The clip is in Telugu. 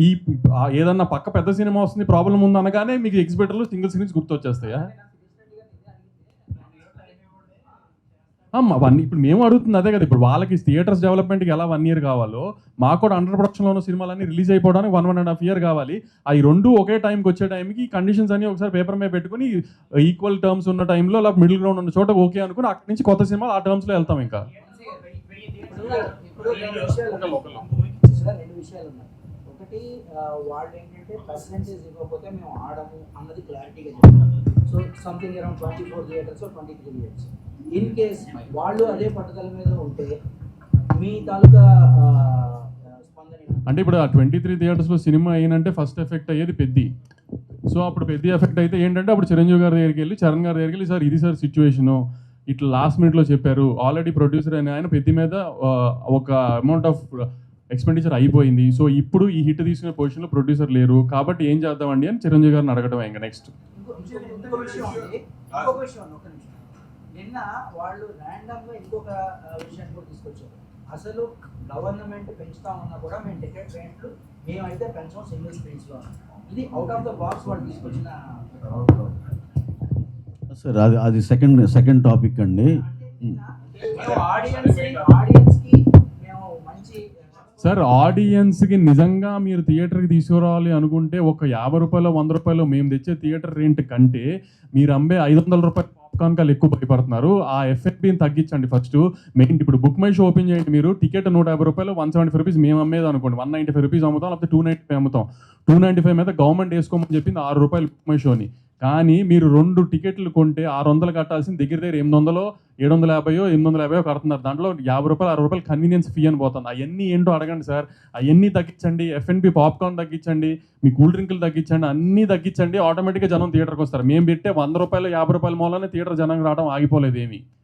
ఈ ఏదన్నా పక్క పెద్ద సినిమా వస్తుంది ప్రాబ్లం ఉంది అనగానే మీకు ఎగ్జిబిటర్లు సింగిల్ స్క్రీన్స్ గుర్తొచ్చేస్తాయా? ఇప్పుడు మేము అడుగుతుంది అదే కదా. ఇప్పుడు వాళ్ళకి థియేటర్స్ డెవలప్మెంట్కి ఎలా 1 year కావాలో మాకు కూడా అండర్ ప్రొడక్షన్లో ఉన్న సినిమాలన్నీ రిలీజ్ అయిపోవడానికి 1.5 year కావాలి. అవి రెండు ఒకే టైంకి వచ్చే టైంకి కండిషన్స్ అన్ని ఒకసారి పేపర్ మీద పెట్టుకుని ఈక్వల్ టర్మ్స్ ఉన్న టైంలో అలా మిడిల్ గ్రౌండ్ ఉన్న చోట ఓకే అనుకుని అక్కడి నుంచి కొత్త సినిమాలు ఆ టర్మ్స్లో వెళ్తాం. ఇంకా ఇప్పుడు రెండు విషయాలు ఉన్నాయి. ఒకటి, వాళ్ళు ఏంటంటే పర్సెంటేజ్ ఇవ్వకపోతే మేము ఆడము అన్నది క్లారిటీగా చెప్తారు. So something around 24 theatres 23 theatres. In case వాళ్ళు అదే పట్టుదల మీద ఉంటే మీ తాలూకా స్పందన అంటే ఇప్పుడు ఆ 23 థియేటర్స్లో సినిమా అయినంటే ఫస్ట్ ఎఫెక్ట్ అయ్యేది పెద్ది. సో అప్పుడు పెద్ద ఎఫెక్ట్ అయితే ఏంటంటే అప్పుడు చిరంజీవి గారి దగ్గరికి వెళ్ళి చరణ్ గారి దగ్గరికి వెళ్ళి సార్ ఇది సార్ సిచ్యువేషను ఇట్లా లాస్ట్ మినిట్లో చెప్పారు, ఆల్రెడీ ప్రొడ్యూసర్ అయిన ఆయన పెద్ద మీద ఒక అమౌంట్ ఆఫ్ ఎక్స్పెండిచర్ అయిపోయింది, సో ఇప్పుడు ఈ హిట్ తీసుకునే పొజిషన్లో ప్రొడ్యూసర్ లేరు కాబట్టి ఏం చేద్దామండి అని చిరంజీవి గారిని అడగడం. ఇంకా నెక్స్ట్ ఇంకొక విషయం ఒక్క నిమిషం. నిన్న వాళ్ళు ర్యాండమ్గా ఇంకొక విషయాన్ని కూడా తీసుకొచ్చారు. అసలు గవర్నమెంట్ పెంచుతా ఉన్నా కూడా మేము టికెట్ రేట్లు మేమైతే పెంచాం సింగిల్ స్క్రీన్స్లో. ఇది అవుట్ ఆఫ్ ద బాక్స్ వాళ్ళు తీసుకొచ్చిన సార్. అది సెకండ్ టాపిక్ అండి. సార్ ఆడియన్స్కి నిజంగా మీరు థియేటర్కి తీసుకురావాలి అనుకుంటే ఒక 50 రూపాయలు 100 రూపాయలు మేము తెచ్చే థియేటర్ రెంట్ కంటే మీరు అమ్మే 500 రూపాయలు పాప్కార్న్ కాలు ఎక్కువ భయపడుతున్నారు. ఆ ఎఫ్ఎఫ్బిని తగ్గించండి ఫస్ట్. మెయిన్ ఇప్పుడు బుక్ మై షో ఓపెన్ చేయండి. మీరు టికెట్ 150 రూపాయలు 175 రూపీస్ మేము అమ్మేది అనుకోండి, 195 రూపీస్ అమ్ముతాం, లేకపోతే 295 అమ్ముతాం. 295 మీద గవర్నమెంట్ వేసుకోమని చెప్పింది 6 రూపాయలు బుక్ మై షోని. కానీ మీరు 2 టికెట్లు కొంటే 600 కట్టాల్సింది దగ్గర 800, 750, 850 కడుతున్నారు. దాంట్లో 50 రూపాయలు 60 రూపాయలు కన్వీనియన్స్ ఫీ అని పోతుంది. అవన్నీ ఏంటో అడగండి సార్. అవన్నీ తగ్గించండి, ఎఫ్ఎన్బి పాప్కార్న్ తగ్గించండి, మీ కూల్ డ్రింకులు తగ్గించండి, అన్నీ తగ్గించండి, ఆటోమేటిక్గా జనం థియేటర్కి వస్తారు. మేము పెట్టే 100 రూపాయలు 50 రూపాయల మూలనే థియేటర్ జనం రావడం ఆగిపోలేదు ఏమి.